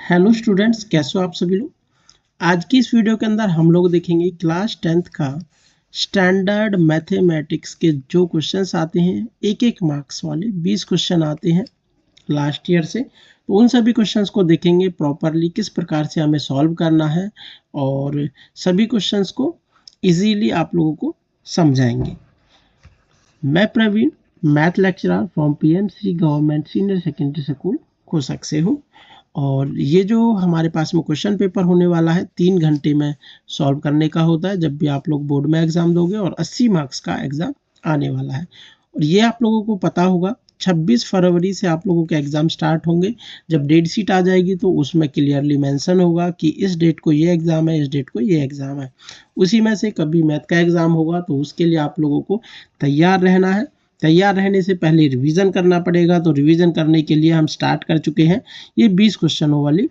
Hello students, कैसे हो आप सभी लोग। आज की इस वीडियो के अंदर हम लोग देखेंगे क्लास 10th का स्टैंडर्ड मैथमेटिक्स के जो क्वेश्चंस आते हैं, एक एक मार्क्स वाले 20 क्वेश्चन आते हैं लास्ट ईयर से। तो उन सभी क्वेश्चंस को देखेंगे प्रॉपरली, किस प्रकार से हमें सॉल्व करना है और सभी क्वेश्चंस को इजीली आप लोगों को समझाएंगे। मैं Praveen, math lecturer from PMC government senior secondary school Kosak से हूँ। और ये जो हमारे पास में क्वेश्चन पेपर होने वाला है 3 घंटे में सॉल्व करने का होता है जब भी आप लोग बोर्ड में एग्जाम दोगे, और 80 मार्क्स का एग्जाम आने वाला है। और ये आप लोगों को पता होगा 26 फरवरी से आप लोगों के एग्जाम स्टार्ट होंगे। जब डेट शीट आ जाएगी तो उसमें क्लियरली मेंशन होगा कि इस डेट को ये एग्जाम है, इस डेट को ये एग्जाम है। उसी में से कभी मैथ का एग्जाम होगा, तो उसके लिए आप लोगों को तैयार रहना है। तैयार रहने से पहले रिवीजन करना पड़ेगा। तो रिवीजन करने के लिए हम स्टार्ट कर चुके हैं ये 20 क्वेश्चनों वाली।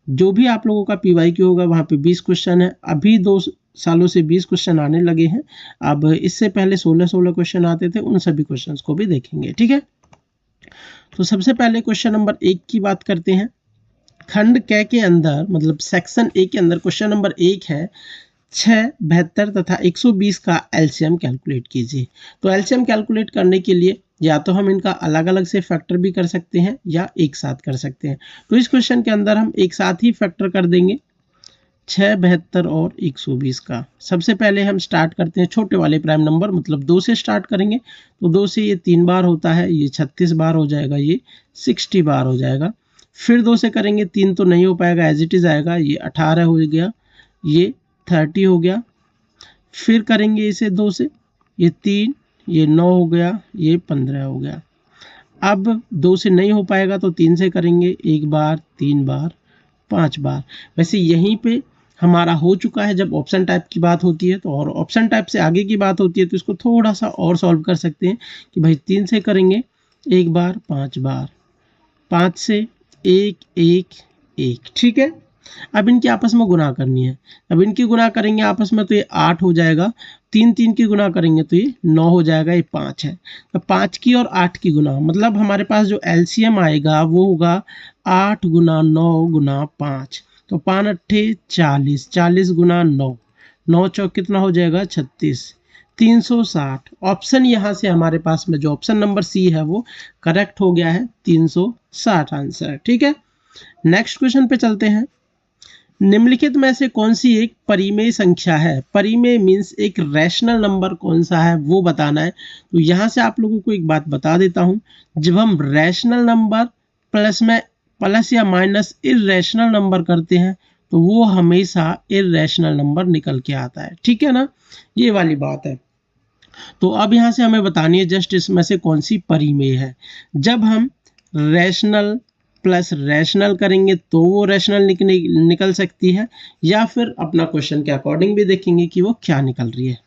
जो भी आप लोगों का पीवाईक्यू होगा वहाँ पे 20 क्वेश्चन है। अभी 2 सालों से 20 क्वेश्चन आने लगे हैं। अब इससे पहले 16 क्वेश्चन आते थे, उन सभी क्वेश्चंस को भी देखेंगे, ठीक है। तो सबसे पहले क्वेश्चन नंबर 1 की बात करते हैं। खंड क के अंदर, मतलब सेक्शन ए के अंदर क्वेश्चन नंबर 1 है 6, 72 तथा 120 का एलसीएम कैलकुलेट कीजिए। तो एलसीएम कैलकुलेट करने के लिए या तो हम इनका अलग अलग से फैक्टर भी कर सकते हैं या एक साथ कर सकते हैं। तो इस क्वेश्चन के अंदर हम एक साथ ही फैक्टर कर देंगे 6, 72 और 120 का। सबसे पहले हम स्टार्ट करते हैं छोटे वाले प्राइम नंबर, मतलब 2 से स्टार्ट करेंगे। तो 2 से ये 3 बार होता है, ये 36 बार हो जाएगा, ये 60 बार हो जाएगा। फिर 2 से करेंगे, 3 तो नहीं हो पाएगा, एज इट इज आएगा, ये 18 हो गया, ये 30 हो गया। फिर करेंगे इसे 2 से, ये 3, ये 9 हो गया, ये 15 हो गया। अब 2 से नहीं हो पाएगा तो 3 से करेंगे, 1 बार, 3 बार, 5 बार। वैसे यहीं पे हमारा हो चुका है जब ऑप्शन टाइप की बात होती है। तो और ऑप्शन टाइप से आगे की बात होती है तो इसको थोड़ा सा और सॉल्व कर सकते हैं कि भाई 3 से करेंगे 1 बार, 5 बार, 5 से 1, 1, 1, ठीक है। अब इनकी आपस में गुणा करनी है। अब इनकी गुणा करेंगे आपस में तो ये 8 हो जाएगा। 3 3 की गुणा करेंगे तो ये 9 हो जाएगा, ये 5 है। तो 5 की और 8 की गुणा, मतलब हमारे पास जो एलसीएम आएगा वो होगा 8 गुना 9 गुना 5। तो 5 अट्ठे 40, 40 गुना 9, 9 चौक कितना हो जाएगा 36, 360। ऑप्शन यहाँ से हमारे पास में जो ऑप्शन नंबर सी है वो करेक्ट हो गया है, 360 आंसर, ठीक है। नेक्स्ट क्वेश्चन पे चलते हैं। निम्नलिखित में से कौन सी एक परिमेय संख्या है। परिमेय मीन्स एक रैशनल नंबर कौन सा है वो बताना है। तो यहाँ से आप लोगों को एक बात बता देता हूँ, जब हम रैशनल नंबर प्लस या माइनस इर्रेशनल नंबर करते हैं तो वो हमेशा इर्रेशनल नंबर निकल के आता है, ठीक है ना, ये वाली बात है। तो अब यहाँ से हमें बतानी है जस्ट इसमें से कौन सी परिमेय है। जब हम रैशनल प्लस रैशनल करेंगे तो वो रैशनल निकल सकती है, या फिर अपना क्वेश्चन के अकॉर्डिंग भी देखेंगे कि वो क्या निकल रही है।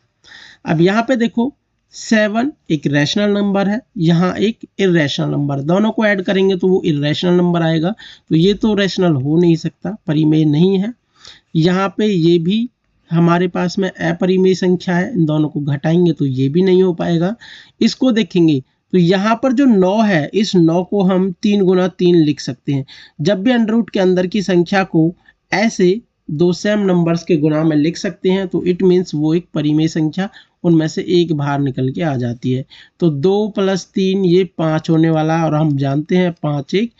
अब यहाँ पे देखो 7 एक रैशनल नंबर है, यहाँ एक इर्रेशनल नंबर, दोनों को ऐड करेंगे तो वो इर्रेशनल नंबर आएगा। तो ये तो रैशनल हो नहीं सकता, परिमेय नहीं है। यहाँ पे ये भी हमारे पास में अपरिमेय संख्या है, इन दोनों को घटाएंगे तो ये भी नहीं हो पाएगा। इसको देखेंगे तो यहाँ पर जो 9 है, इस 9 को हम 3 गुना 3 लिख सकते हैं। जब भी अंडर रूट के अंदर की संख्या को ऐसे 2 सेम नंबर्स के गुना में लिख सकते हैं तो इट मीन्स वो एक परिमेय संख्या, उनमें से एक बाहर निकल के आ जाती है। तो 2 + 3 ये 5 होने वाला है, और हम जानते हैं 5 एक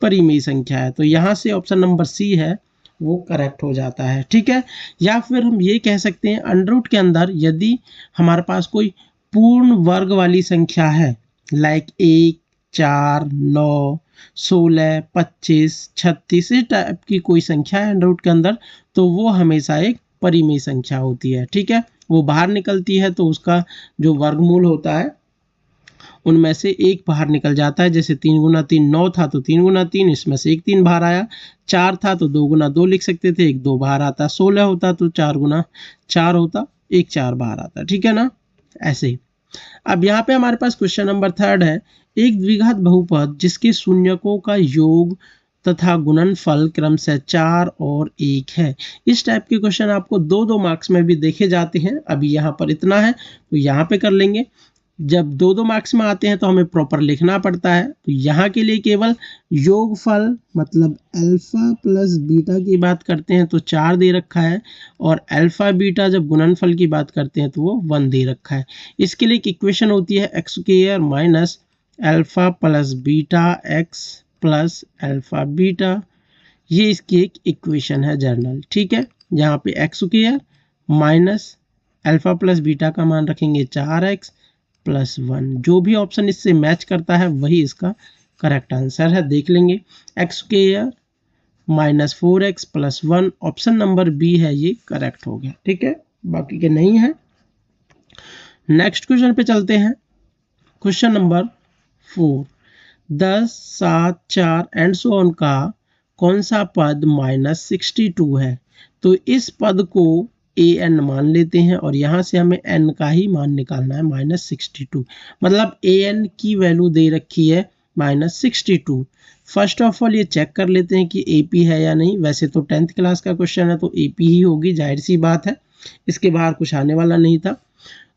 परिमेय संख्या है। तो यहाँ से ऑप्शन नंबर सी है वो करेक्ट हो जाता है, ठीक है। या फिर हम ये कह सकते हैं अंडर रूट के अंदर यदि हमारे पास कोई पूर्ण वर्ग वाली संख्या है, लाइक 1, 4, 9, 16, 25, 36, इस टाइप की कोई संख्या है अंडर रूट के अंदर, तो वो हमेशा एक परिमेय संख्या होती है, ठीक है। वो बाहर निकलती है तो उसका जो वर्गमूल होता है उनमें से एक बाहर निकल जाता है। जैसे 3 गुना 3 9 था तो 3 गुना 3, इसमें से एक 3 बाहर आया। 4 था तो 2 गुना 2 लिख सकते थे, एक 2 बाहर आता। 16 होता तो 4 गुना 4 होता, एक 4 बाहर आता, ठीक है ना, ऐसे ही। अब यहाँ पे हमारे पास क्वेश्चन नंबर 3 है। एक द्विघात बहुपद जिसके शून्यकों का योग तथा गुणनफल क्रमशः 4 और 1 है। इस टाइप के क्वेश्चन आपको 2-2 मार्क्स में भी देखे जाते हैं। अभी यहाँ पर इतना है तो यहाँ पे कर लेंगे। जब दो दो मार्क्स में आते हैं तो हमें प्रॉपर लिखना पड़ता है। तो यहाँ के लिए केवल योगफल मतलब अल्फा प्लस बीटा की बात करते हैं तो 4 दे रखा है, और अल्फा बीटा जब गुणनफल की बात करते हैं तो वो 1 दे रखा है। इसके लिए एक इक्वेशन होती है x square minus alpha plus beta x plus alpha beta, ये इसकी एक इक्वेशन है जनरल। ठीक है, यहाँ पे x square minus alpha plus beta का मान रखेंगे 4x प्लस 1, जो भी ऑप्शन इससे मैच करता है वही इसका करेक्ट आंसर है। देख लेंगे, x square minus 4x plus 1, option number B है, ये करेक्ट हो गया। ठीक है, बाकी के नहीं है। नेक्स्ट क्वेश्चन पे चलते हैं। Question number 4, 10, 7, 4 and so on का कौन सा पद -62 है? तो इस पद को an मान लेते हैं और यहाँ से हमें n का ही मान निकालना है -62, मतलब an की वैल्यू दे रखी है -62। फर्स्ट ऑफ ऑल ये चेक कर लेते हैं कि AP है या नहीं। वैसे तो 10th क्लास का क्वेश्चन है तो AP ही होगी, जाहिर सी बात है, इसके बाहर कुछ आने वाला नहीं था।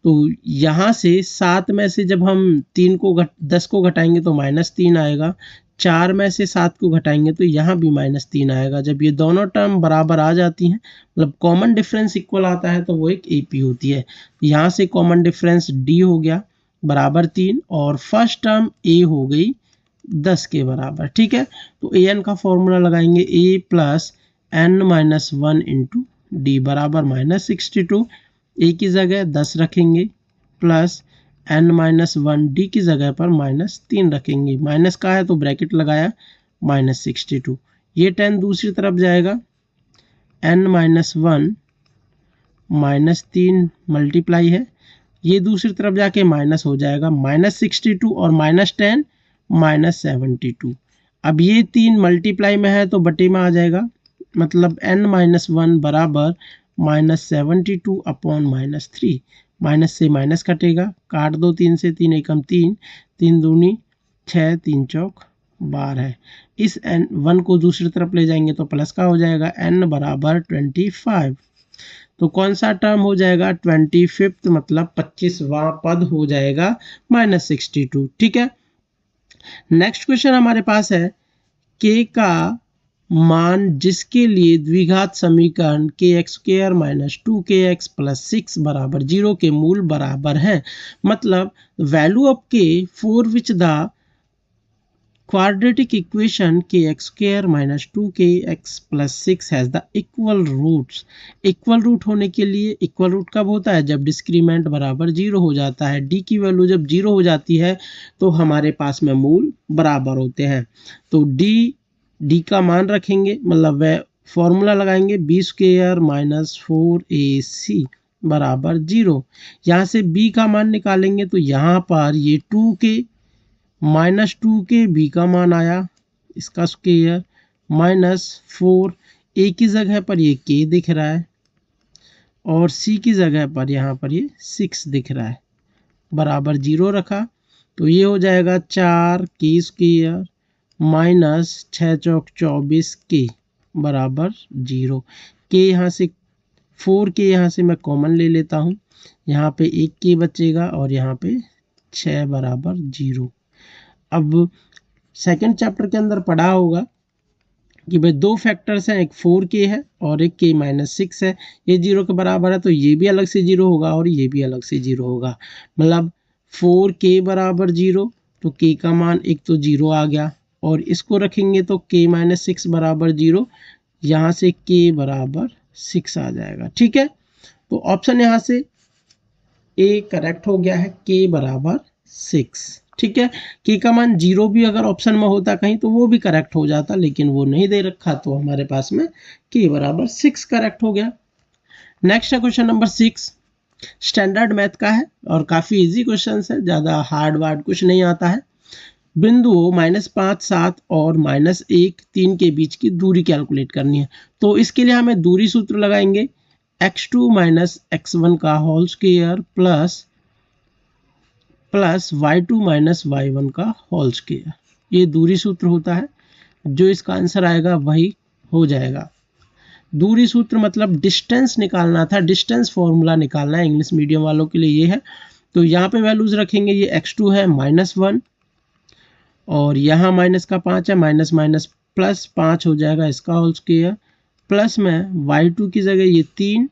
तो यहाँ से 7 में से जब हम 10 को घटाएंगे तो -3 आएगा, 4 में से 7 को घटाएंगे तो यहाँ भी -3 आएगा। जब ये दोनों टर्म बराबर आ जाती हैं, मतलब कॉमन डिफरेंस इक्वल आता है, तो वो एक AP होती है। यहाँ से कॉमन डिफरेंस D हो गया बराबर 3, और फर्स्ट टर्म A हो गई 10 के बराबर। ठीक है, तो an का फॉर्मूला लगाएंगे A plus n-1 into D बराबर -62। A की जगह 10 रखेंगे प्लस n-1 D की जगह पर -3 रखेंगे। माइनस का है तो ब्रैकेट लगाया -62। ये 10 दूसरी तरफ जाएगा, n-1 -3 मल्टीप्लाई है, ये दूसरी तरफ जाके माइनस हो जाएगा, -62 और -10 -72। अब ये 3 मल्टीप्लाई में है तो बटे में आ जाएगा, मतलब n-1 बराबर -72 अपॉन -3। माइनस से माइनस कटेगा, काट दो 3 से, 3 एकम 3, 3 दूनी 6, 3 चौक 12। इस n1 को दूसरी तरफ ले जाएंगे तो प्लस का हो जाएगा, n बराबर 25। तो कौन सा टर्म हो जाएगा 25th, मतलब 25वां पद हो जाएगा -62। ठीक है, नेक्स्ट क्वेश्चन हमारे पास है k का मान जिसके लिए द्विघात समीकरण kx² - 2kx + 6 बराबर 0 के मूल बराबर है। मतलब value of k for which the quadratic equation kx² - 2kx + 6 has the equal roots। Equal root होने के लिए, इक्वल रूट कब होता है? जब डिस्क्रीमेंट बराबर 0 हो जाता है। d की वैल्यू जब 0 हो जाती है तो हमारे पास में मूल बराबर होते हैं। तो d का मान रखेंगे, मतलब वह फॉर्मूला लगाएंगे b² - 4ac बराबर 0। यहाँ से b का मान निकालेंगे तो यहाँ पर ये 2k -2k b का मान आया, इसका स्क्वायर -4, a की जगह पर ये k दिख रहा है और c की जगह पर यहाँ पर ये 6 दिख रहा है, बराबर 0 रखा तो ये हो जाएगा 4k² -6 चौक 24 k बराबर 0। k यहाँ से 4k यहाँ से मैं कॉमन ले लेता हूँ, यहाँ पे 1k बचेगा और यहाँ पे 6 बराबर 0। अब सेकंड चैप्टर के अंदर पढ़ा होगा कि भाई दो फैक्टर्स हैं, एक 4k है और एक k - 6 है, ये 0 के बराबर है तो ये भी अलग से 0 होगा और ये भी अलग से 0 होगा। मतलब 4k बराबर 0 तो k का मान एक तो 0 आ गया, और इसको रखेंगे तो k - 6 बराबर 0, यहाँ से k बराबर 6 आ जाएगा। ठीक है, तो ऑप्शन यहाँ से A करेक्ट हो गया है, k बराबर 6। ठीक है, k का मान 0 भी अगर ऑप्शन में होता कहीं तो वो भी करेक्ट हो जाता, लेकिन वो नहीं दे रखा तो हमारे पास में k बराबर 6 करेक्ट हो गया। नेक्स्ट है क्वेश्चन नंबर 6, स्टैंडर्ड मैथ का है और काफ़ी इजी क्वेश्चन है, ज़्यादा हार्ड वार्ड कुछ नहीं आता है। बिंदुओं -5, 7 और -1, 3 के बीच की दूरी कैलकुलेट करनी है। तो इसके लिए हमें दूरी सूत्र लगाएंगे x2 - x1 का whole square plus y2 - y1 का होल स्क्वायर, ये दूरी सूत्र होता है। जो इसका आंसर आएगा वही हो जाएगा। दूरी सूत्र मतलब डिस्टेंस निकालना था, डिस्टेंस फॉर्मूला निकालना है, इंग्लिश मीडियम वालों के लिए ये है। तो यहाँ पे वैल्यूज रखेंगे, ये x2 है -1 और यहाँ माइनस का 5 है, माइनस माइनस प्लस 5 हो जाएगा इसका होल स्क्वायर, प्लस में y2 की जगह ये 3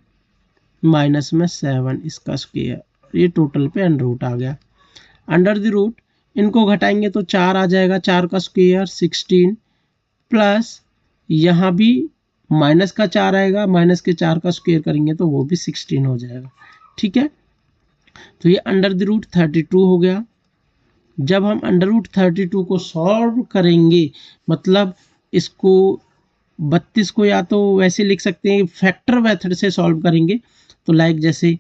माइनस में 7 इसका स्क्वायर, ये टोटल पे अंडर रूट आ गया। अंडर द रूट इनको घटाएंगे तो 4 आ जाएगा, 4 का स्क्वायर 16 प्लस यहाँ भी माइनस का 4 आएगा, माइनस के 4 का स्क्वायर करेंगे तो वो भी 16 हो जाएगा। ठीक है, तो ये अंडर द रूट 32 हो गया। जब हम अंडर रूट 32 को सॉल्व करेंगे, मतलब इसको 32 को या तो वैसे लिख सकते हैं फैक्टर मेथड से सॉल्व करेंगे, तो लाइक जैसे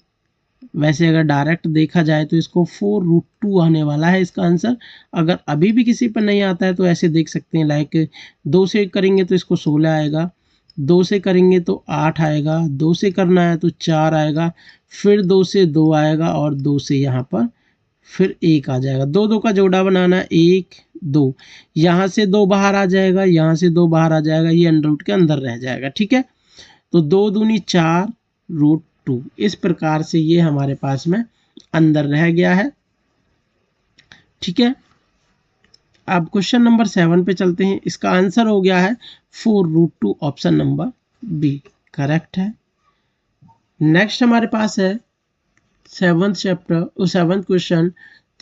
वैसे अगर डायरेक्ट देखा जाए तो इसको 4√2 आने वाला है इसका आंसर। अगर अभी भी किसी पर नहीं आता है तो ऐसे देख सकते हैं, लाइक 2 से करेंगे तो इसको 16 आएगा, 2 से करेंगे तो 8 आएगा, 2 से करना है तो 4 आएगा, फिर 2 से 2 आएगा और 2 से यहाँ पर फिर 1 आ जाएगा। 2 2 का जोड़ा बनाना, 1 2, यहाँ से 2 बाहर आ जाएगा, यहाँ से 2 बाहर आ जाएगा, ये अंडर रूट के अंदर रह जाएगा। ठीक है, तो 2 दूनी 4√2, इस प्रकार से ये हमारे पास में अंदर रह गया है। ठीक है, अब क्वेश्चन नंबर 7 पे चलते हैं। इसका आंसर हो गया है 4√2, ऑप्शन नंबर बी करेक्ट है। नेक्स्ट हमारे पास है 7th चैप्टर और 7th क्वेश्चन,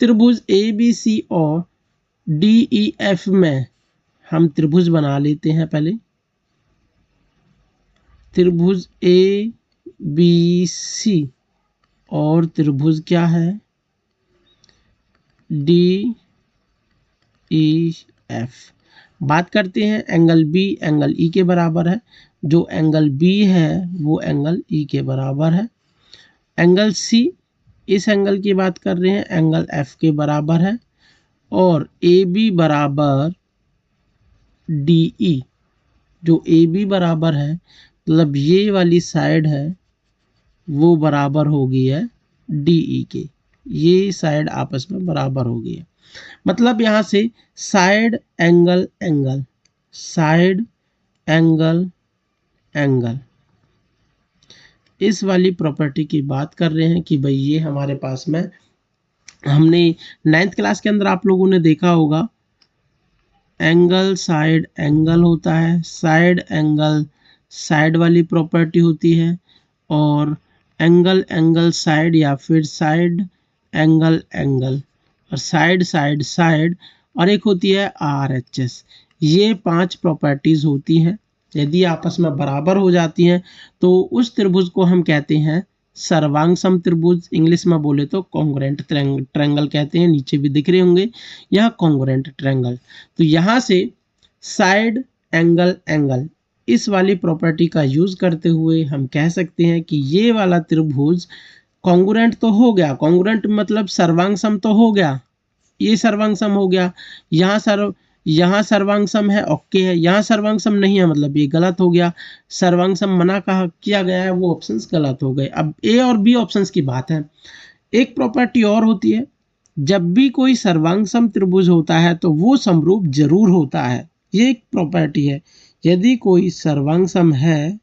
त्रिभुज ABC और DEF में हम त्रिभुज बना लेते हैं। पहले त्रिभुज ABC और त्रिभुज क्या है DEF। बात करते हैं एंगल B एंगल E के बराबर है, जो एंगल B है वो एंगल E के बराबर है। एंगल C, इस एंगल की बात कर रहे हैं, एंगल F के बराबर है। और AB बराबर DE, जो AB बराबर है मतलब ये वाली साइड है वो बराबर हो गई है DE के, ये साइड आपस में बराबर हो गई है। मतलब यहाँ से side angle angle, side angle angle, इस वाली प्रॉपर्टी की बात कर रहे हैं कि भाई ये हमारे पास में, हमने 9th क्लास के अंदर आप लोगों ने देखा होगा एंगल साइड एंगल होता है, साइड एंगल साइड वाली प्रॉपर्टी होती है, और एंगल एंगल साइड या फिर साइड एंगल एंगल, और साइड साइड साइड, और एक होती है RHS। ये 5 प्रॉपर्टीज होती हैं। यदि आपस में बराबर हो जाती हैं तो उस त्रिभुज को हम कहते हैं सर्वांग सम त्रिभुज, इंग्लिश में बोले तो कॉन्ग्रुएंट ट्रायंगल कहते हैं, नीचे भी दिख रहे होंगे यह कॉन्ग्रुएंट ट्रायंगल। तो यहाँ से साइड एंगल एंगल, इस वाली प्रॉपर्टी का यूज करते हुए हम कह सकते हैं कि ये वाला त्रिभुज कॉन्ग्रुएंट तो हो गया, कॉन्ग्रुएंट मतलब सर्वांग सम तो हो गया, ये सर्वांग सम हो गया, यहाँ सर्वांग सम है, ओके है, यहाँ सर्वांग सम नहीं है मतलब ये गलत हो गया, सर्वांग सम मना कहा किया गया है, वो ऑप्शंस गलत हो गए। अब ए और बी ऑप्शंस की बात है। एक प्रॉपर्टी और होती है, जब भी कोई सर्वांग सम त्रिभुज होता है तो वो समरूप जरूर होता है, ये एक प्रॉपर्टी है। यदि कोई सर्वांग सम है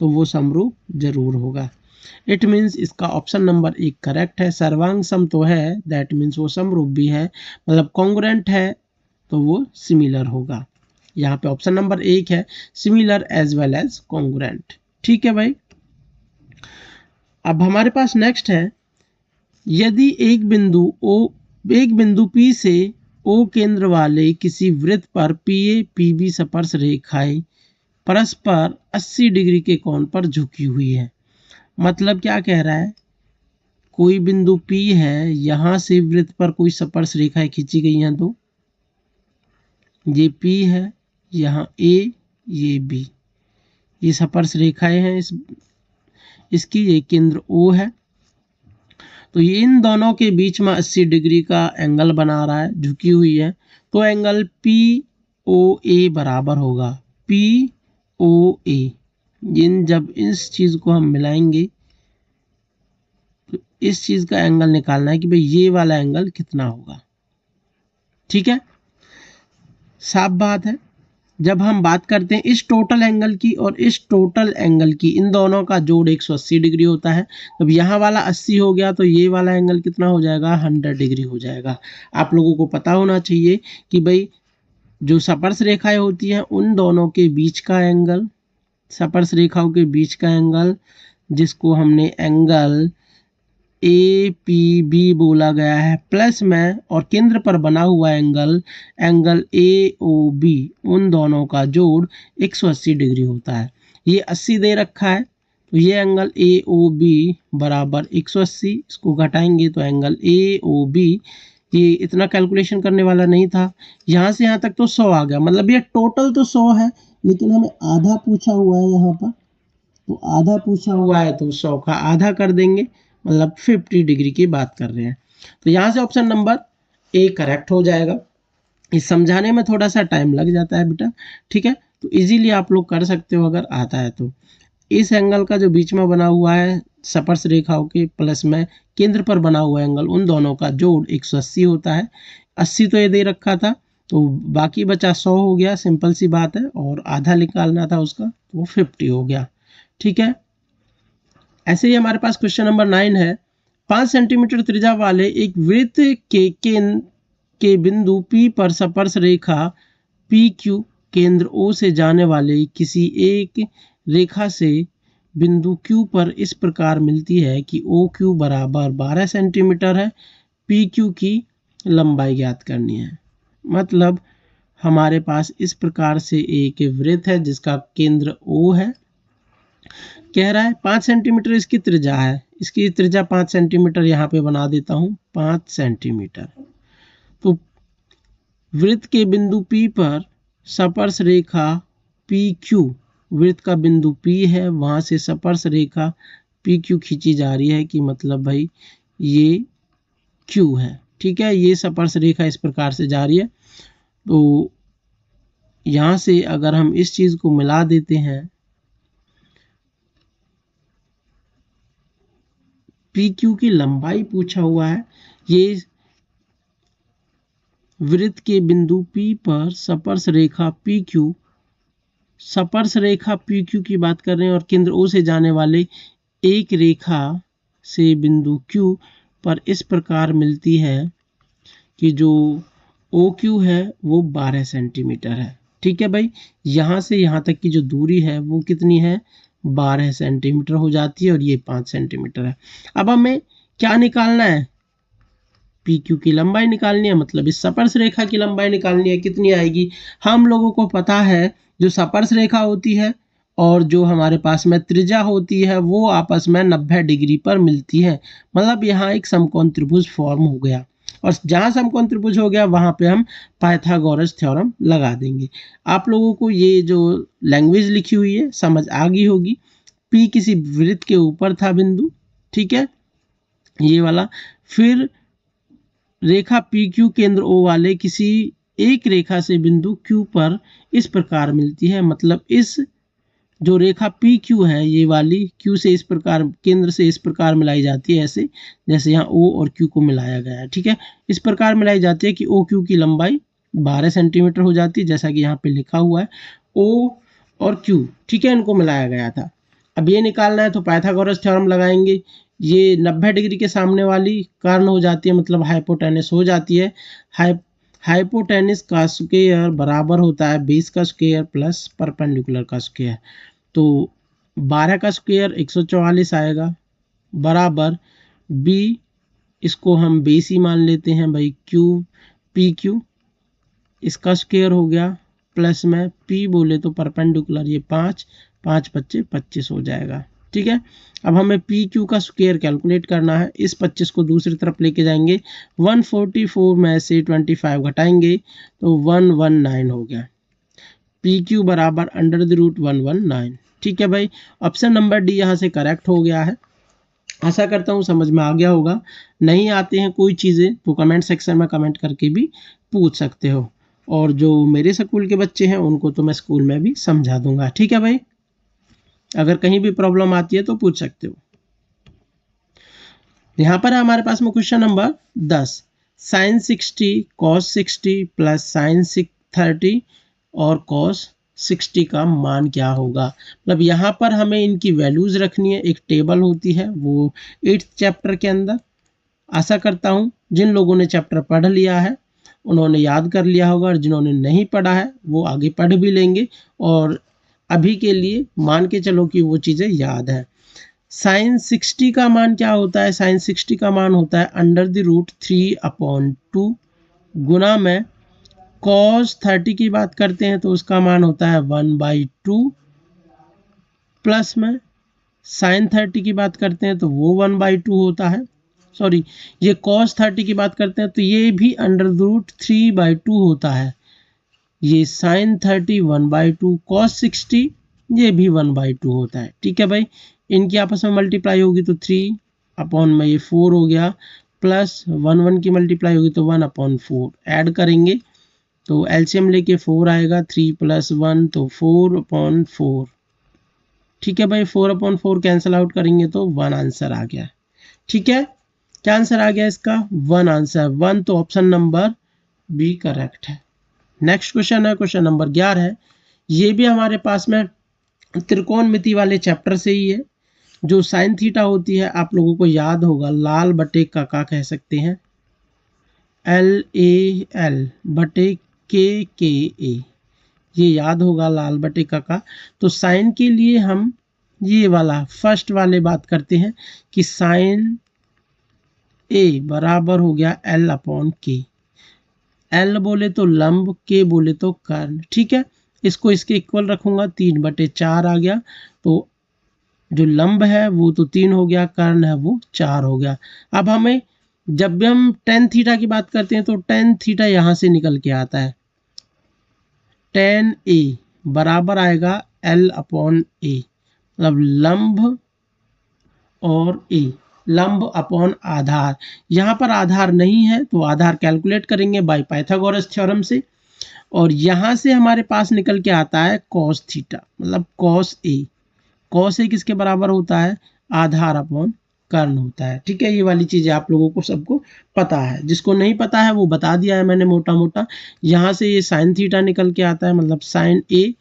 तो वो समरूप जरूर होगा। इट मीन्स इसका ऑप्शन नंबर 1 करेक्ट है। सर्वांग सम तो है, दैट मीन्स वो समरूप भी है, मतलब कॉन्ग्रुएंट है तो वो सिमिलर होगा। यहाँ पे ऑप्शन नंबर 1 है, similar as well as congruent. ठीक है भाई, अब हमारे पास नेक्स्ट है, यदि एक बिंदु P से O केंद्र वाले किसी वृत्त पर PA PB स्पर्श रेखाएं परस्पर 80 डिग्री के कोण पर झुकी हुई है। मतलब क्या कह रहा है, कोई बिंदु P है, यहां से वृत्त पर कोई स्पर्श रेखाएं खींची गई हैं, तो ये P है, यहाँ A, ये B, ये स्पर्श रेखाएं हैं इसकी, ये केंद्र O है। तो ये इन दोनों के बीच में 80 डिग्री का एंगल बना रहा है, झुकी हुई है, तो एंगल POA बराबर होगा POA। जब इस चीज को हम मिलाएंगे तो इस चीज का एंगल निकालना है कि भाई ये वाला एंगल कितना होगा। ठीक है, साफ बात है। जब हम बात करते हैं इस टोटल एंगल की और इस टोटल एंगल की, इन दोनों का जोड़ 180 डिग्री होता है। अब यहाँ वाला 80 हो गया तो ये वाला एंगल कितना हो जाएगा, 100 डिग्री हो जाएगा। आप लोगों को पता होना चाहिए कि भाई जो स्पर्श रेखाएं होती हैं उन दोनों के बीच का एंगल, स्पर्श रेखाओं के बीच का एंगल, जिसको हमने एंगल APB बोला गया है, प्लस में और केंद्र पर बना हुआ एंगल AOB, उन दोनों का जोड़ 180 डिग्री होता है। ये 80 दे रखा है तो ये एंगल AOB बराबर 180, इसको घटाएंगे तो एंगल AOB, ये इतना कैलकुलेशन करने वाला नहीं था, यहाँ से यहाँ तक तो 100 आ गया। मतलब ये टोटल तो 100 है लेकिन हमें आधा पूछा हुआ है यहाँ पर, तो आधा पूछा हुआ है तो 100 का आधा कर देंगे, मतलब 50 डिग्री की बात कर रहे हैं। तो यहाँ से ऑप्शन नंबर ए करेक्ट हो जाएगा। इस समझाने में थोड़ा सा टाइम लग जाता है बेटा, ठीक है, तो इजीली आप लोग कर सकते हो अगर आता है तो। इस एंगल का जो बीच में बना हुआ है स्पर्श रेखाओं के प्लस में केंद्र पर बना हुआ एंगल, उन दोनों का जोड़ 180 होता है। 80 तो ये दे रखा था तो बाकी बचा 100 हो गया, सिंपल सी बात है, और आधा निकालना था उसका तो वो 50 हो गया, ठीक है। ऐसे ही हमारे पास क्वेश्चन नंबर 9 है। 5 सेंटीमीटर त्रिज्या वाले एक वृत्त के बिंदु P पर स्पर्श रेखा PQ केंद्र O से जाने वाले किसी एक रेखा से बिंदु Q पर इस प्रकार मिलती है कि OQ बराबर 12 सेंटीमीटर है। PQ की लंबाई ज्ञात करनी है। मतलब हमारे पास इस प्रकार से एक वृत्त है जिसका केंद्र O है, कह रहा है 5 सेंटीमीटर इसकी त्रिज्या है, इसकी त्रिज्या 5 सेंटीमीटर यहाँ पे बना देता हूँ 5 सेंटीमीटर। तो वृत्त के बिंदु P पर स्पर्श रेखा PQ, वृत्त का बिंदु P है, वहां से स्पर्श रेखा PQ खींची जा रही है कि मतलब भाई ये Q है, ठीक है। ये स्पर्श रेखा इस प्रकार से जा रही है। तो यहाँ से अगर हम इस चीज को मिला देते हैं, PQ की लंबाई पूछा हुआ है, ये वृत्त के बिंदु P पर स्पर्श रेखा PQ, स्पर्श रेखा PQ की बात कर रहे हैं और केंद्र O से जाने वाले एक रेखा से बिंदु Q पर इस प्रकार मिलती है कि जो OQ है वो 12 सेंटीमीटर है, ठीक है भाई। यहाँ से यहाँ तक की जो दूरी है वो कितनी है, 12 सेंटीमीटर हो जाती है और ये 5 सेंटीमीटर है। अब हमें क्या निकालना है, PQ की लंबाई निकालनी है, मतलब इस स्पर्श रेखा की लंबाई निकालनी है। कितनी आएगी, हम लोगों को पता है जो स्पर्श रेखा होती है और जो हमारे पास में त्रिज्या होती है वो आपस में 90 डिग्री पर मिलती है। मतलब यहाँ एक समकोण त्रिभुज फॉर्म हो गया, और जहाँ समकोण त्रिभुज हो गया वहां पे हम पाइथागोरस थ्योरम लगा देंगे। आप लोगों को ये जो लैंग्वेज लिखी हुई है समझ आ गई होगी। P किसी वृत्त के ऊपर था बिंदु, ठीक है, ये वाला। फिर रेखा PQ केंद्र O वाले किसी एक रेखा से बिंदु Q पर इस प्रकार मिलती है। मतलब इस जो रेखा PQ है ये वाली Q से इस प्रकार, केंद्र से इस प्रकार मिलाई जाती है, ऐसे जैसे यहाँ O और Q को मिलाया गया है, ठीक है। इस प्रकार मिलाई जाती है कि OQ की लंबाई 12 सेंटीमीटर हो जाती है, जैसा कि यहाँ पे लिखा हुआ है O और Q, ठीक है, इनको मिलाया गया था। अब ये निकालना है तो पाइथागोरस थ्योरम लगाएंगे। ये 90 डिग्री के सामने वाली कर्ण हो जाती है, मतलब हाइपोटेनस हो जाती है। हाइपोटेनस का स्क्वायर बराबर होता है 20 का स्क्वायर प्लस परपेंडिकुलर का स्क्वायर। तो 12 का स्क्वायर 144 आएगा बराबर B, इसको हम BC मान लेते हैं भाई, PQ इसका स्क्वायर हो गया, प्लस में P बोले तो परपेंडिकुलर, ये 5 5 25 25 हो जाएगा, ठीक है। अब हमें PQ का स्क्वायर कैलकुलेट करना है। इस 25 को दूसरी तरफ लेके जाएंगे, 144 में से 25 घटाएंगे तो 119 हो गया। PQ बराबर √119, ठीक है भाई। ऑप्शन नंबर डी यहाँ से करेक्ट हो गया है। आशा करता हूँ समझ में आ गया होगा। नहीं आते हैं कोई चीज़ें तो कमेंट सेक्शन में कमेंट करके भी पूछ सकते हो, और जो मेरे स्कूल के बच्चे हैं उनको तो मैं स्कूल में भी समझा दूंगा, ठीक है भाई। अगर कहीं भी प्रॉब्लम आती है तो पूछ सकते हो। यहाँ पर हमारे पास में question number 10, sin 60 cos 60 plus sin 30 और कॉस 60 का मान क्या होगा। मतलब यहाँ पर हमें इनकी वैल्यूज रखनी है। एक टेबल होती है वो 8th चैप्टर के अंदर। आशा करता हूँ जिन लोगों ने चैप्टर पढ़ लिया है उन्होंने याद कर लिया होगा, और जिन्होंने नहीं पढ़ा है वो आगे पढ़ भी लेंगे, और अभी के लिए मान के चलो कि वो चीज़ें याद है। साइन 60 का मान क्या होता है। साइन 60 का मान होता है √3/2 गुना में कॉस 30 की बात करते हैं तो उसका मान होता है 1/2 प्लस में साइन 30 की बात करते हैं तो वो 1/2 होता है। सॉरी, ये कॉस 30 की बात करते हैं तो ये भी √3/2 होता है। ये साइन 30 1/2, कॉस 60 ये भी 1/2 होता है। ठीक है भाई, इनकी आपस में मल्टीप्लाई होगी तो 3 में ये 4 हो गया, प्लस 1 की मल्टीप्लाई होगी तो 1/4 ऐड करेंगे तो एलसीएम लेके 4 आएगा, 3 + 1 तो 4/4। ठीक है भाई, 4/4 कैंसिल आउट करेंगे तो 1 आंसर आ गया। ठीक है, क्या आंसर आ गया इसका 1 आंसर 1, तो ऑप्शन नंबर बी करेक्ट है। नेक्स्ट क्वेश्चन है क्वेश्चन नंबर 11 है। ये भी हमारे पास में त्रिकोणमिति वाले चैप्टर से ही है। जो साइन थीटा होती है आप लोगों को याद होगा, लाल बटे काका कह सकते हैं, LAL बटे KKA, ये याद होगा लाल बटे काका। तो साइन के लिए हम ये वाला फर्स्ट वाले बात करते हैं कि साइन A बराबर हो गया L/K। L बोले तो लंब, K बोले तो कर्ण। ठीक है, इसको इसके इक्वल रखूंगा, 3/4 आ गया। तो जो लंब है वो तो 3 हो गया, कर्ण है वो 4 हो गया। अब हमें जब भी हम टेन थीटा की बात करते हैं तो टेन थीटा यहां से निकल के आता है। टेन ए बराबर आएगा L/A, मतलब लंब और ए, लंब अपॉन आधार। यहाँ पर आधार नहीं है तो आधार कैलकुलेट करेंगे बाय पाइथागोरस थ्योरम से, और यहाँ से हमारे पास निकल के आता है कॉस थीटा, मतलब कॉस ए। कॉस ए किसके बराबर होता है, आधार अपॉन कर्ण होता है। ठीक है, ये वाली चीजें आप लोगों को सबको पता है, जिसको नहीं पता है वो बता दिया है मैंने मोटा मोटा। यहाँ से ये साइन थीटा निकल के आता है, मतलब साइन ए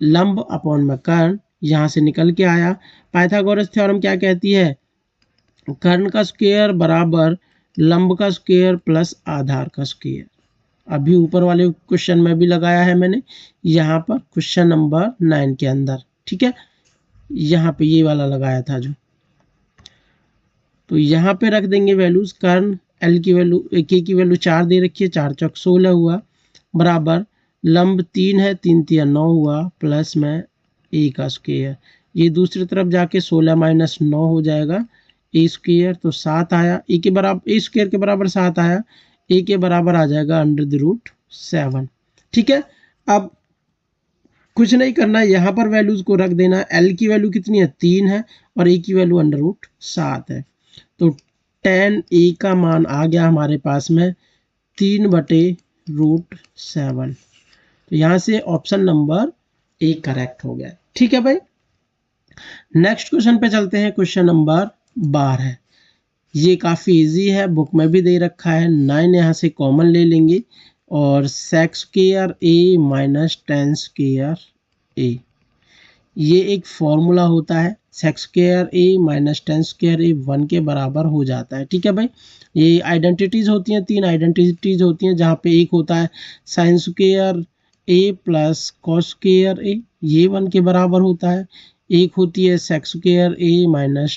लंब अपॉन में कर्ण, यहाँ से निकल के आया। पाइथागोरस थ्योरम क्या कहती है, कर्ण का स्क्वायर बराबर लंब का स्क्वायर प्लस आधार का स्क्वायर। अभी ऊपर वाले क्वेश्चन में भी लगाया है मैंने, यहाँ पर क्वेश्चन नंबर 9 के अंदर। ठीक है, यहाँ पे ये वाला लगाया था जो, तो यहाँ पे रख देंगे वैल्यूज। कर्ण एल की वैल्यू, के की वैल्यू 4 दे रखी है, 4 चौक 16 हुआ, बराबर लंब 3 है, 3 × 9 हुआ, प्लस में ए का स्क्वायर। ये दूसरी तरफ जाके 16 - 9 हो जाएगा, ए स्क्वायर तो 7 आया, ए के बराबर, ए स्क्वायर के बराबर 7 आया, ए के बराबर आ जाएगा √7। ठीक है, अब कुछ नहीं करना है, यहाँ पर वैल्यूज को रख देना। एल की वैल्यू कितनी है, 3 है, और ए की वैल्यू √7 है। तो tan a का मान आ गया हमारे पास में 3/√7। तो यहाँ से ऑप्शन नंबर ए करेक्ट हो गया। ठीक है भाई, नेक्स्ट क्वेश्चन पे चलते हैं। क्वेश्चन नंबर 12 है। ये काफ़ी इजी है, बुक में भी दे रखा है। 9 यहाँ से कॉमन ले लेंगे, और sec² a - tan² a, ये एक फॉर्मूला होता है। sec² a - tan² a 1 के बराबर हो जाता है। ठीक है भाई, ये आइडेंटिटीज होती हैं, 3 आइडेंटिटीज होती हैं, जहाँ पे एक होता है sin² a plus cos² a, ये 1 के बराबर होता है। एक होती है sec² a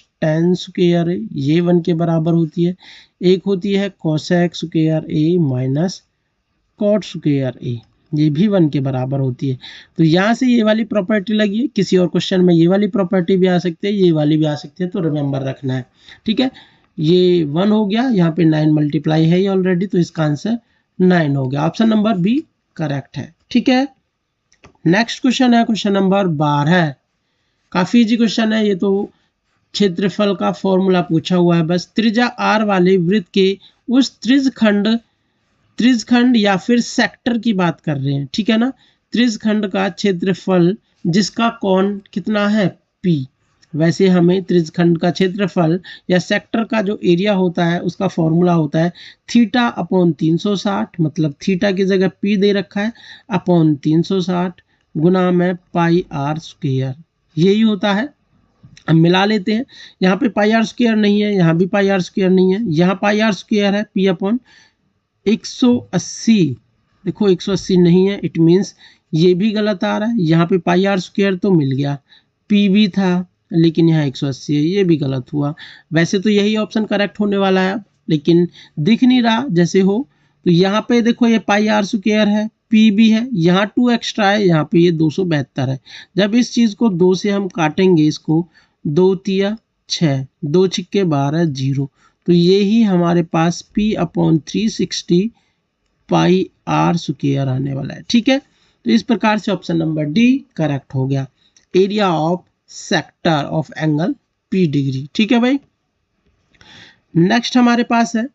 - tan² a, ये 1 के बराबर होती है। एक होती है cosec² a - cot² a, ये भी 1 के बराबर होती है। तो यहाँ से ये वाली प्रॉपर्टी लगी है, किसी और क्वेश्चन में ये वाली प्रॉपर्टी भी आ सकती है, ये वाली भी आ सकती है, तो रिमेंबर रखना है। ठीक है, ये 1 हो गया, यहाँ पे 9 मल्टीप्लाई है ये ऑलरेडी, तो इसका आंसर 9 हो गया। ऑप्शन नंबर बी करेक्ट है। ठीक है, नेक्स्ट क्वेश्चन है क्वेश्चन नंबर 12। काफी इजी क्वेश्चन है ये, तो क्षेत्रफल का फॉर्मूला पूछा हुआ है बस। त्रिज्या r वाले वृत्त के उस त्रिज्यखंड या फिर सेक्टर की बात कर रहे हैं। ठीक है ना, त्रिज्यखंड का क्षेत्रफल जिसका कोण कितना है P, वैसे हमें त्रिज्यखंड का क्षेत्रफल या सेक्टर का जो एरिया होता है उसका फॉर्मूला होता है थीटा अपॉन 360, मतलब थीटा की जगह पी दे रखा है, अपॉन 360 गुना में पाई आर स्क्वायर, यही होता है। हम मिला लेते हैं, यहाँ पे पाई आर स्क्वायर नहीं है, यहाँ भी पाई आर स्क्वायर नहीं है, यहाँ पाई आर स्क्वायर है, पी अपॉन 180, देखो 180 नहीं है, इट मीन्स ये भी गलत आ रहा है। यहाँ पे पाई आर स्क्वायर तो मिल गया, पी भी था, लेकिन यहाँ 180 है, ये भी गलत हुआ। वैसे तो यही ऑप्शन करेक्ट होने वाला है, लेकिन दिख नहीं रहा जैसे हो। तो यहाँ पे देखो ये पाई आर स्क्वायर है, पी भी है, यहाँ 2 एक्स्ट्रा है, यहाँ पे ये 272 है। जब इस चीज को 2 से हम काटेंगे, इसको 2 तिया 6, 2 छिक्के 12, 0, तो ये ही हमारे पास P upon 360 pi r square आने वाला है। ठीक है, तो इस प्रकार से ऑप्शन नंबर डी करेक्ट हो गया, area of sector of angle P degree. ठीक है भाई, नेक्स्ट हमारे पास है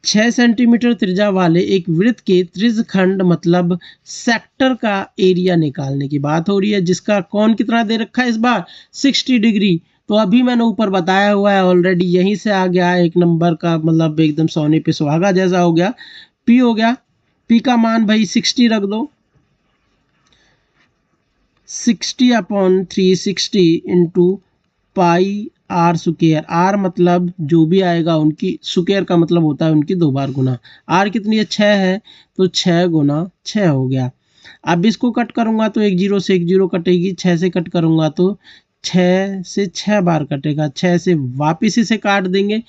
6 सेंटीमीटर त्रिज्या वाले एक वृत्त के त्रिज्यखंड मतलब सेक्टर का एरिया निकालने की बात हो रही है, जिसका कोण कितना दे रखा है इस बार 60 डिग्री। तो अभी मैंने ऊपर बताया हुआ है ऑलरेडी, यहीं से आ गया एक नंबर का, मतलब एकदम सोने पे सुहागा जैसा हो गया। पी हो गया, पी का मान भाई 60 रख दो, 60 upon 360 into pi r square, r मतलब जो भी आएगा उनकी, स्क्वायर का मतलब होता है उनकी 2 बार गुना। आर कितनी है 6 है, तो 6 गुना 6 हो गया। अब इसको कट करूंगा तो 1 0 से 1 0 कटेगी, 6 से कट करूंगा तो 6 से 6 बार कटेगा, 6 से वापिस इसे काट देंगे,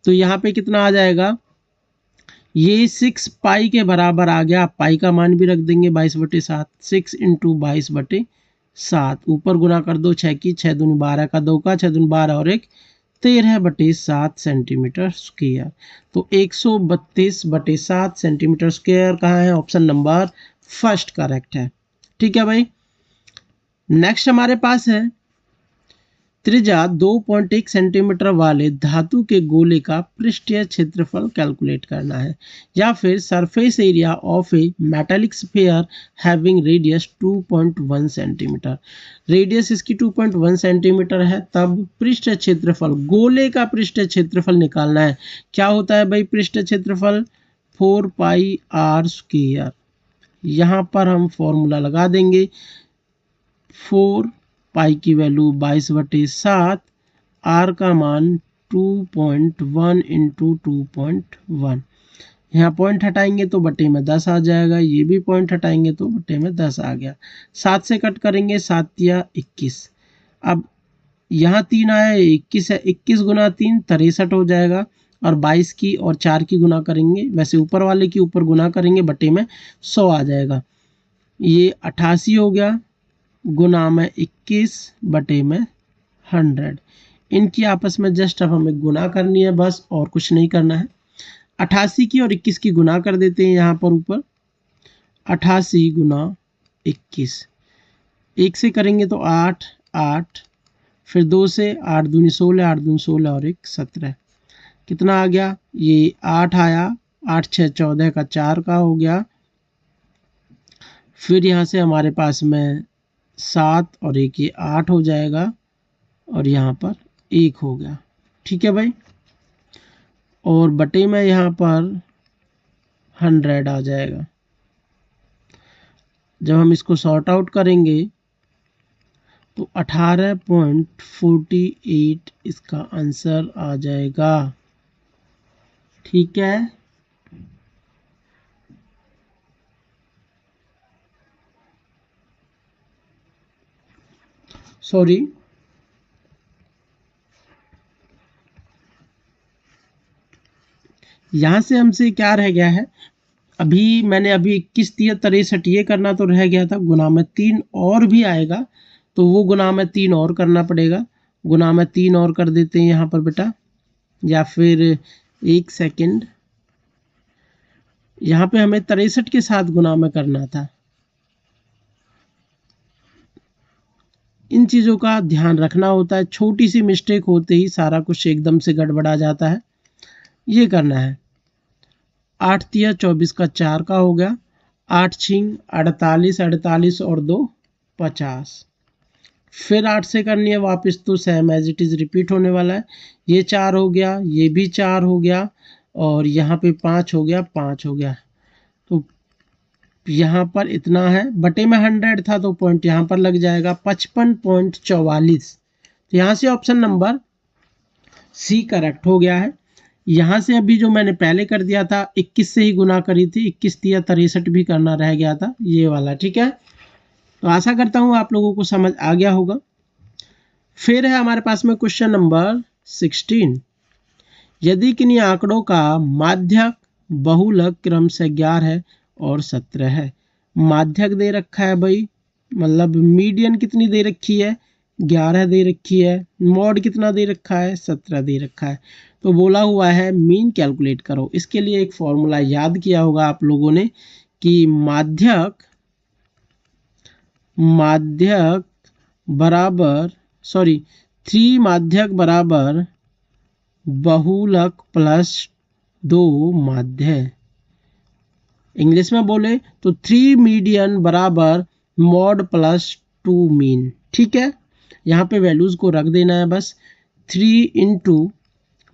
तो यहाँ पे कितना आ जाएगा, ये 6 पाई के बराबर आ गया। पाई का मान भी रख देंगे 22/7, 6 इंटू 22/7, ऊपर गुना कर दो 6 की, 6 दूनी 12 का 2 का 6 दूनी 12 और 1 13/7 सेंटीमीटर स्क्वायर। तो 132/7 सेंटीमीटर स्क्वायर कहाँ है, ऑप्शन नंबर फर्स्ट करेक्ट है। ठीक है भाई, नेक्स्ट हमारे पास है त्रिज्या 2.1 सेंटीमीटर वाले धातु के गोले का पृष्ठीय क्षेत्रफल कैलकुलेट करना है, या फिर surface area of A metallic sphere having radius 2.1 centimetre. Radius इसकी 2.1 सेंटीमीटर है, तब पृष्ठीय क्षेत्रफल, गोले का पृष्ठीय क्षेत्रफल निकालना है। क्या होता है भाई पृष्ठीय क्षेत्रफल, 4 पाई आर स्क्वायर। यहाँ पर हम फॉर्मूला लगा देंगे, 4 पाई की वैल्यू 22/7, आर का मान 2.1 इंटू 2.1, यहाँ पॉइंट हटाएंगे तो बटे में 10 आ जाएगा, ये भी पॉइंट हटाएंगे तो बटे में 10 आ गया। 7 से कट करेंगे, 7 या 21, अब यहाँ 3 आया, 21 है, 21 गुना 3 63 हो जाएगा, और 22 की और 4 की गुना करेंगे, वैसे ऊपर वाले की ऊपर गुना करेंगे, बटे में 100 आ जाएगा। ये 88 हो गया, गुना में 21 बटे में 100, इनकी आपस में जस्ट अब हमें गुना करनी है बस, और कुछ नहीं करना है। 88 की और 21 की गुना कर देते हैं यहाँ पर ऊपर, 88 गुना 21, 1 से करेंगे तो 8 8, फिर 2 से 8 दूनी 16, 8 दूनी 16 और 1 17, कितना आ गया, ये 8 आया, 8 6 14 का 4 का हो गया। फिर यहाँ से हमारे पास में 7 और 1 ये 8 हो जाएगा, और यहाँ पर 1 हो गया। ठीक है भाई, और बटे में यहाँ पर 100 आ जाएगा। जब हम इसको सॉर्ट आउट करेंगे तो 18.48 इसका आंसर आ जाएगा। ठीक है, सॉरी, यहाँ से हमसे क्या रह गया है, अभी मैंने अभी 21 3 63 ये करना तो रह गया था, गुना में 3 और भी आएगा, तो वो गुना में 3 और करना पड़ेगा। गुना में 3 और कर देते हैं यहाँ पर बेटा, या फिर 1 सेकंड, यहाँ पे हमें 63 के साथ गुना में करना था। इन चीज़ों का ध्यान रखना होता है, छोटी सी मिस्टेक होते ही सारा कुछ एकदम से गड़बड़ा जाता है। ये करना है, 8 तिया 24 का 4 का हो गया, 8 छिंग 48, 48 और 2 50, फिर 8 से करनी है वापस, तो same as it is repeat होने वाला है। ये 4 हो गया, ये भी 4 हो गया, और यहाँ पे 5 हो गया, 5 हो गया। तो यहाँ पर इतना है, बटे में 100 था तो पॉइंट यहाँ पर लग जाएगा 55.44। तो यहाँ से ऑप्शन नंबर सी करेक्ट हो गया है। यहाँ से अभी जो मैंने पहले कर दिया था 21 से ही गुना करी थी, 21 दिया 63 भी करना रह गया था, ये वाला, ठीक है। तो आशा करता हूँ आप लोगों को समझ आ गया होगा। फिर है हमारे पास में क्वेश्चन नंबर 16। यदि किन्हीं आंकड़ों का माध्यक बहुलक क्रम से 11 और 17 है। माध्यक दे रखा है भाई, मतलब मीडियन कितनी दे रखी है, 11 दे रखी है, मॉड कितना दे रखा है, 17 दे रखा है। तो बोला हुआ है मीन कैलकुलेट करो। इसके लिए एक फॉर्मूला याद किया होगा आप लोगों ने कि माध्यक बराबर 3 माध्यक बराबर बहुलक प्लस 2 माध्य। इंग्लिश में बोले तो 3 मीडियन बराबर मॉड प्लस 2 मीन, ठीक है। यहाँ पे वैल्यूज को रख देना है बस। 3 इंटू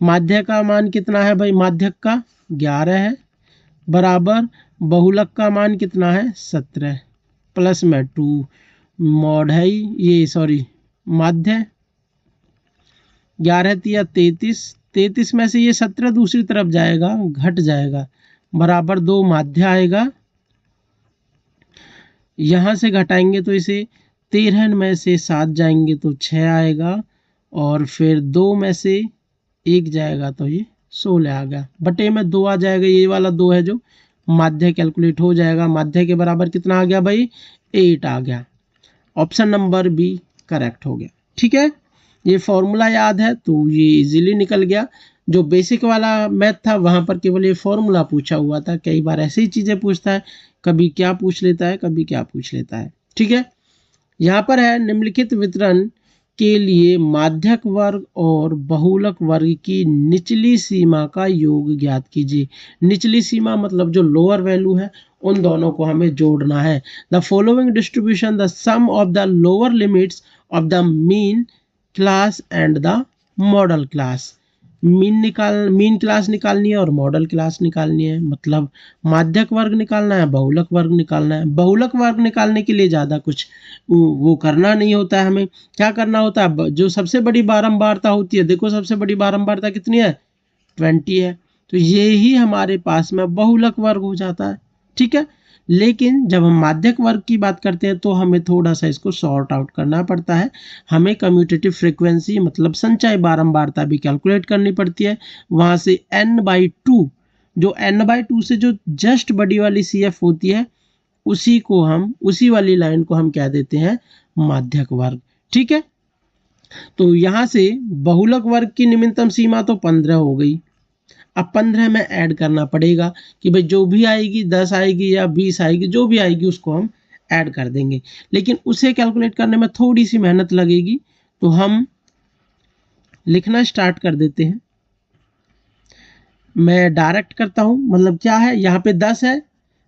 माध्य का मान कितना है भाई, माध्यक का 11 है, बराबर बहुलक का मान कितना है 17, प्लस में 2 मॉड है ये माध्य। 11 तिया 33 में से ये 17 दूसरी तरफ जाएगा, घट जाएगा, बराबर 2 माध्य आएगा। यहाँ से घटाएंगे तो इसे 13 में से 7 जाएंगे तो 6 आएगा, और फिर 2 में से 1 जाएगा तो ये 16 आ गया, बटे में 2 आ जाएगा। ये वाला 2 है जो माध्य कैलकुलेट हो जाएगा। माध्य के बराबर कितना आ गया भाई, 8 आ गया। ऑप्शन नंबर बी करेक्ट हो गया, ठीक है। ये फॉर्मूला याद है तो ये इजीली निकल गया। जो बेसिक वाला मैथ था वहां पर केवल ये फॉर्मूला पूछा हुआ था। कई बार ऐसी चीजें पूछता है, कभी क्या पूछ लेता है, कभी क्या पूछ लेता है, ठीक है। यहाँ पर है निम्नलिखित वितरण के लिए माध्यक वर्ग और बहुलक वर्ग की निचली सीमा का योग ज्ञात कीजिए। निचली सीमा मतलब जो लोअर वैल्यू है उन दोनों को हमें जोड़ना है। The following distribution the sum of the lower limits of the mean class and the modal class. Mean class निकालनी है और मॉडल क्लास निकालनी है, मतलब माध्यक वर्ग निकालना है, बहुलक वर्ग निकालना है। बहुलक वर्ग निकालने के लिए ज़्यादा कुछ वो करना नहीं होता है। हमें क्या करना होता है, जो सबसे बड़ी बारंबारता होती है, देखो सबसे बड़ी बारंबारता कितनी है, 20 है, तो ये ही हमारे पास में बहुलक वर्ग हो जाता है, ठीक है। लेकिन जब हम माध्यक वर्ग की बात करते हैं तो हमें थोड़ा सा इसको सॉर्ट आउट करना पड़ता है। हमें कम्यूटेटिव फ्रीक्वेंसी मतलब संचय बारंबारता भी कैलकुलेट करनी पड़ती है। वहां से n/2, जो n/2 से जो जस्ट बड़ी वाली CF होती है उसी वाली लाइन को हम क्या देते हैं, माध्यक वर्ग, ठीक है। तो यहाँ से बहुलक वर्ग की निम्नतम सीमा तो 15 हो गई। अब 15 में ऐड करना पड़ेगा कि भाई जो भी आएगी 10 आएगी या 20 आएगी, जो भी आएगी उसको हम ऐड कर देंगे। लेकिन उसे कैलकुलेट करने में थोड़ी सी मेहनत लगेगी, तो हम लिखना स्टार्ट कर देते हैं। मैं डायरेक्ट करता हूं, मतलब क्या है, यहाँ पे 10 है,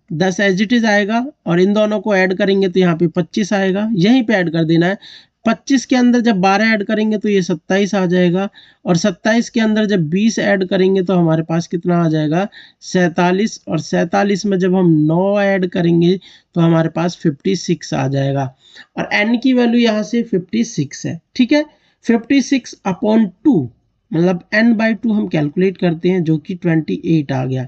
10 एज इट इज आएगा, और इन दोनों को ऐड करेंगे तो यहाँ पे 25 आएगा, यहीं पे ऐड कर देना है। 25 के अंदर जब 12 ऐड करेंगे तो ये 27 आ जाएगा, और 27 के अंदर जब 20 ऐड करेंगे तो हमारे पास कितना आ जाएगा, 47, और 47 में जब हम 9 ऐड करेंगे तो हमारे पास 56 आ जाएगा, और n की वैल्यू यहाँ से 56 है, ठीक है। 56/2 मतलब n/2 हम कैलकुलेट करते हैं, जो कि 28 आ गया।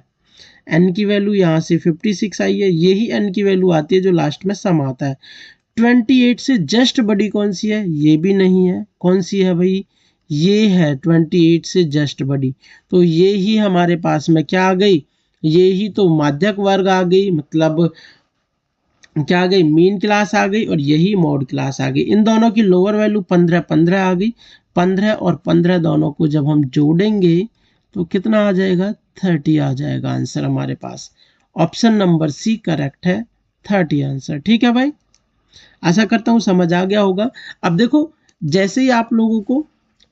n की वैल्यू यहाँ से 56 आई है, यही n की वैल्यू आती है जो लास्ट में सम आता है। 28 से जस्ट बड़ी कौन सी है, ये भी नहीं है। कौन सी है भाई, ये है 28 से जस्ट बड़ी। तो ये ही हमारे पास में क्या आ गई, ये ही तो माध्यक वर्ग आ गई, मतलब क्या आ गई, मीन क्लास आ गई, और यही मॉड क्लास आ गई। इन दोनों की लोअर वैल्यू 15 आ गई। 15 और 15 दोनों को जब हम जोड़ेंगे तो कितना आ जाएगा, 30 आ जाएगा आंसर हमारे पास। ऑप्शन नंबर सी करेक्ट है, 30 आंसर, ठीक है भाई। आशा करता हूँ समझ आ गया होगा। अब देखो, जैसे ही आप लोगों को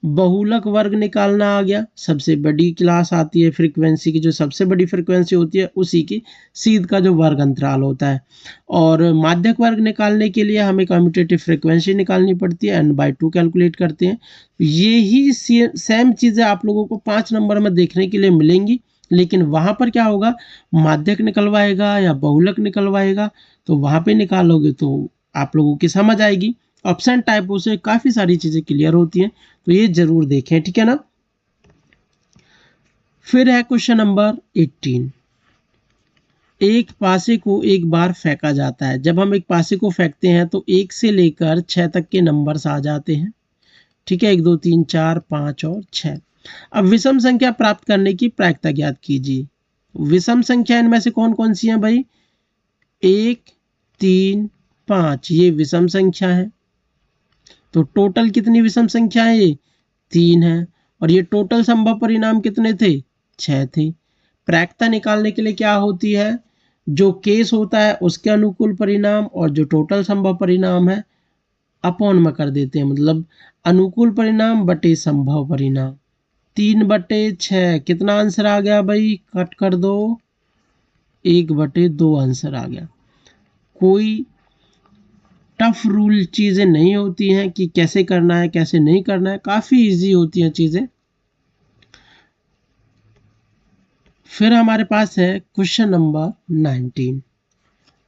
बहुलक वर्ग निकालना आ गया, सबसे बड़ी क्लास आती है फ्रीक्वेंसी की, जो सबसे बड़ी फ्रीक्वेंसी होती है उसी की सीध का जो वर्ग अंतराल होता है। और माध्यक वर्ग निकालने के लिए हमें कम्यूटेटिव फ्रीक्वेंसी निकालनी पड़ती है, n/2 कैलकुलेट करते हैं। ये ही सेम चीज़ें आप लोगों को 5 नंबर में देखने के लिए मिलेंगी, लेकिन वहाँ पर क्या होगा, माध्यक निकलवाएगा या बहुलक निकलवाएगा, तो वहाँ पे निकालोगे तो आप लोगों की समझ आएगी। ऑप्शन टाइपों से काफ़ी सारी चीज़ें क्लियर होती हैं, तो ये जरूर देखें, ठीक है ना। फिर है क्वेश्चन नंबर 18। एक पासे को एक बार फेंका जाता है। जब हम एक पासे को फेंकते हैं तो 1 से लेकर 6 तक के नंबर्स आ जाते हैं, ठीक है, 1 2 3 4 5 और 6। अब विषम संख्या प्राप्त करने की प्रायिकता ज्ञात कीजिए। विषम संख्या इनमें से कौन कौन सी है भाई, 1 3 5, ये विषम संख्या है। तो टोटल कितनी विषम संख्या है, ये 3 है। और ये टोटल संभव परिणाम कितने थे, 6 थे। प्रायिकता निकालने के लिए क्या होती है, जो केस होता है उसके अनुकूल परिणाम और जो टोटल संभव परिणाम है अपॉन में कर देते हैं, मतलब अनुकूल परिणाम बटे संभव परिणाम। 3/6 कितना आंसर आ गया भाई, कट कर दो, 1/2 आंसर आ गया। कोई टफ रूल चीज़ें नहीं होती हैं कि कैसे करना है कैसे नहीं करना है, काफ़ी इजी होती हैं चीज़ें। फिर हमारे पास है क्वेश्चन नंबर 19।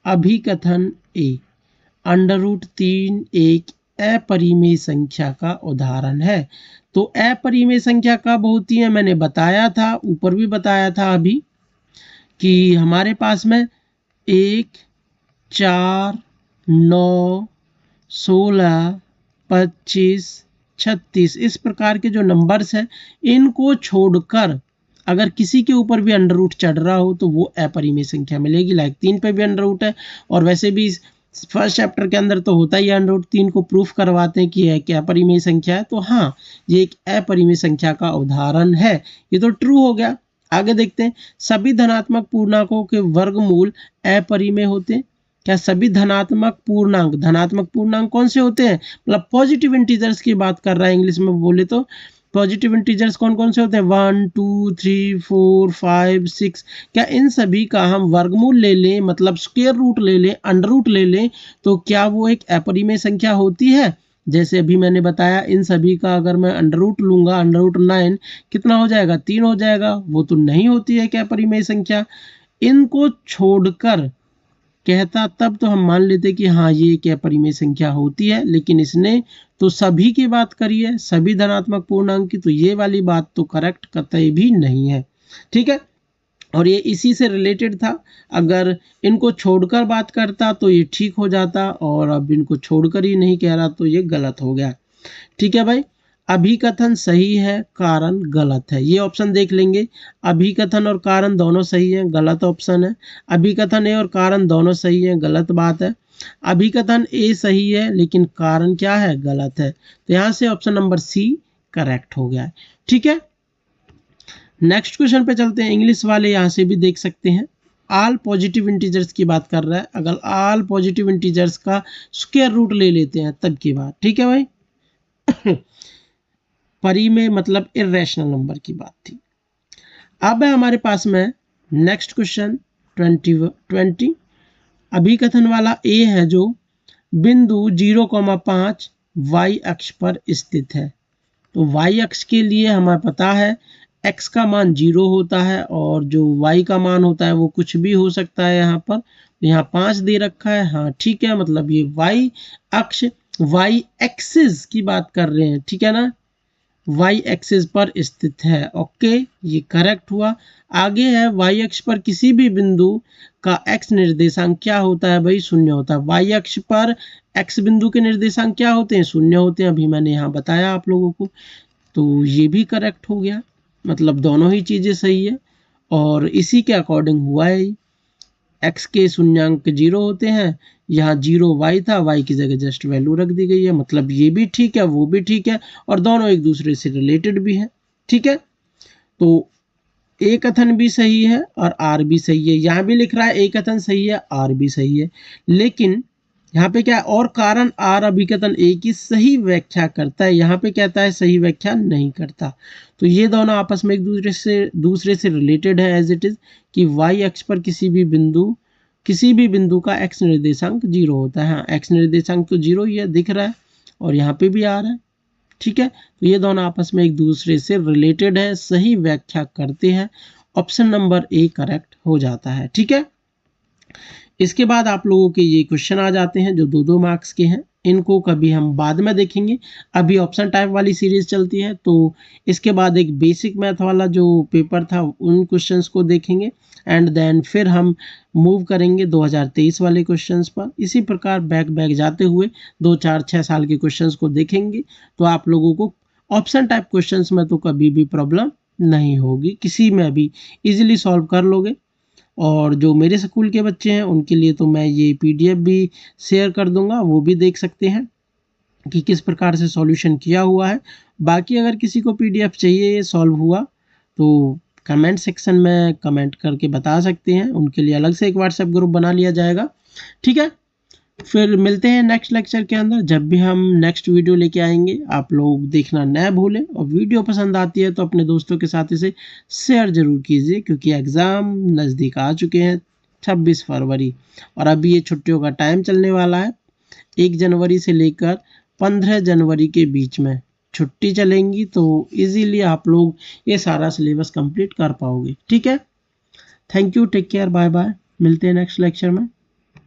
अभिकथन ए, √3 एक अपरिमेय संख्या का उदाहरण है। तो अपरिमेय संख्या कब होती है, मैंने बताया था, ऊपर भी बताया था अभी, कि हमारे पास में 1 4 9 16 25 36 इस प्रकार के जो नंबर्स हैं, इनको छोड़कर अगर किसी के ऊपर भी अंडर रूट चढ़ रहा हो तो वो अपरिमेय संख्या मिलेगी। लाइक 3 पे भी अंडर रूट है, और वैसे भी फर्स्ट चैप्टर के अंदर तो होता ही है, अंडर रूट 3 को प्रूफ करवाते हैं कि है कि अपरिमेय संख्या है। तो हाँ, ये एक अपरिमेय संख्या का उदाहरण है, ये तो ट्रू हो गया। आगे देखते हैं, सभी धनात्मक पूर्णांकों के वर्गमूल अपरिमेय होते हैं। क्या सभी धनात्मक पूर्णांक कौन से होते हैं, मतलब पॉजिटिव इंटीजर्स की बात कर रहा है, इंग्लिश में बोले तो पॉजिटिव इंटीजर्स कौन कौन से होते हैं, 1 2 3 4 5 6। क्या इन सभी का हम वर्गमूल ले लें, मतलब स्क्वायर रूट ले लें, अंडर रूट ले लें, तो क्या वो एक अपरिमेय संख्या होती है। जैसे अभी मैंने बताया, इन सभी का अगर मैं अंडर रूट लूंगा, √9 कितना हो जाएगा, 3 हो जाएगा, वो तो नहीं होती है क्या अपरिमेय संख्या। इनको छोड़कर कहता तब तो हम मान लेते कि हाँ ये एक अपरिमेय संख्या होती है, लेकिन इसने तो सभी की बात करी है, सभी धनात्मक पूर्णांक की, तो ये वाली बात तो करेक्ट कतई भी नहीं है, ठीक है। और ये इसी से रिलेटेड था, अगर इनको छोड़कर बात करता तो ये ठीक हो जाता, और अब इनको छोड़कर ही नहीं कह रहा तो ये गलत हो गया, ठीक है भाई। अभिकथन सही है, कारण गलत है, ये ऑप्शन देख लेंगे। अभिकथन और कारण दोनों सही है, गलत ऑप्शन है। अभिकथन ए और कारण दोनों सही है, गलत बात है। अभिकथन ए सही है लेकिन कारण क्या है, गलत है। तो यहाँ से ऑप्शन नंबर सी करेक्ट हो गया है, ठीक है। नेक्स्ट क्वेश्चन पे चलते हैं, इंग्लिश वाले यहाँ से भी देख सकते हैं। ऑल पॉजिटिव इंटीजर्स की बात कर रहा है, अगर ऑल पॉजिटिव इंटीजर्स का स्क्वायर रूट ले लेते हैं तब की बात, ठीक है भाई। परिमेय मतलब इर्रेशनल नंबर की बात थी। अब है हमारे पास में नेक्स्ट क्वेश्चन 20। अभिकथन वाला ए है जो बिंदु 0,5 y अक्ष पर स्थित है। तो y अक्ष के लिए हमें पता है x का मान 0 होता है, और जो y का मान होता है वो कुछ भी हो सकता है। यहाँ पर यहाँ 5 दे रखा है, हाँ ठीक है, मतलब ये y अक्ष y एक्सिस की बात कर रहे हैं, ठीक है ना, y एक्सिस पर स्थित है। ओके, ये करेक्ट हुआ। आगे है y अक्ष पर किसी भी बिंदु का x निर्देशांक क्या होता है भाई, 0 होता है। y अक्ष पर x बिंदु के निर्देशांक क्या होते हैं, 0 होते हैं, अभी मैंने यहाँ बताया आप लोगों को। तो ये भी करेक्ट हो गया, मतलब दोनों ही चीजें सही है, और इसी के अकॉर्डिंग हुआ है। x के शून्यांक 0 होते हैं, यहाँ 0 y था, y की जगह जस्ट वैल्यू रख दी गई है, मतलब ये भी ठीक है वो भी ठीक है, और दोनों एक दूसरे से रिलेटेड भी है, ठीक है। तो ए कथन भी सही है और आर भी सही है, यहाँ भी लिख रहा है ए कथन सही है आर भी सही है, लेकिन यहाँ पे क्या है, और कारण आर अभिकथन ए की सही व्याख्या करता है, यहाँ पे कहता है सही व्याख्या नहीं करता। तो ये दोनों आपस में एक दूसरे से रिलेटेड है एज इट इज कि वाई अक्ष पर किसी भी बिंदु का एक्स निर्देशांक 0 होता है। हाँ, एक्स निर्देशांक तो 0 ही है, दिख रहा है, और यहाँ पे भी आ रहा है। ठीक है, तो ये दोनों आपस में एक दूसरे से रिलेटेड है, सही व्याख्या करते हैं। ऑप्शन नंबर ए करेक्ट हो जाता है। ठीक है, इसके बाद आप लोगों के ये क्वेश्चन आ जाते हैं जो 2-2 मार्क्स के हैं। इनको कभी हम बाद में देखेंगे, अभी ऑप्शन टाइप वाली सीरीज चलती है, तो इसके बाद एक बेसिक मैथ वाला जो पेपर था उन क्वेश्चंस को देखेंगे, एंड देन फिर हम मूव करेंगे 2023 वाले क्वेश्चंस पर। इसी प्रकार बैक जाते हुए 2, 4, 6 साल के क्वेश्चंस को देखेंगे, तो आप लोगों को ऑप्शन टाइप क्वेश्चंस में तो कभी भी प्रॉब्लम नहीं होगी, किसी में भी इजीली सॉल्व कर लोगे। और जो मेरे स्कूल के बच्चे हैं उनके लिए तो मैं ये पीडीएफ भी शेयर कर दूंगा, वो भी देख सकते हैं कि किस प्रकार से सॉल्यूशन किया हुआ है। बाकी अगर किसी को पीडीएफ चाहिए सॉल्व हुआ तो कमेंट सेक्शन में कमेंट करके बता सकते हैं, उनके लिए अलग से एक व्हाट्सएप ग्रुप बना लिया जाएगा। ठीक है, फिर मिलते हैं नेक्स्ट लेक्चर के अंदर, जब भी हम नेक्स्ट वीडियो लेके आएंगे। आप लोग देखना न भूलें, और वीडियो पसंद आती है तो अपने दोस्तों के साथ इसे शेयर जरूर कीजिए, क्योंकि एग्ज़ाम नज़दीक आ चुके हैं 26 फरवरी, और अभी ये छुट्टियों का टाइम चलने वाला है। 1 जनवरी से लेकर 15 जनवरी के बीच में छुट्टी चलेंगी, तो इजीली आप लोग ये सारा सिलेबस कंप्लीट कर पाओगे। ठीक है, thank you, take care, bye bye, मिलते हैं नेक्स्ट लेक्चर में।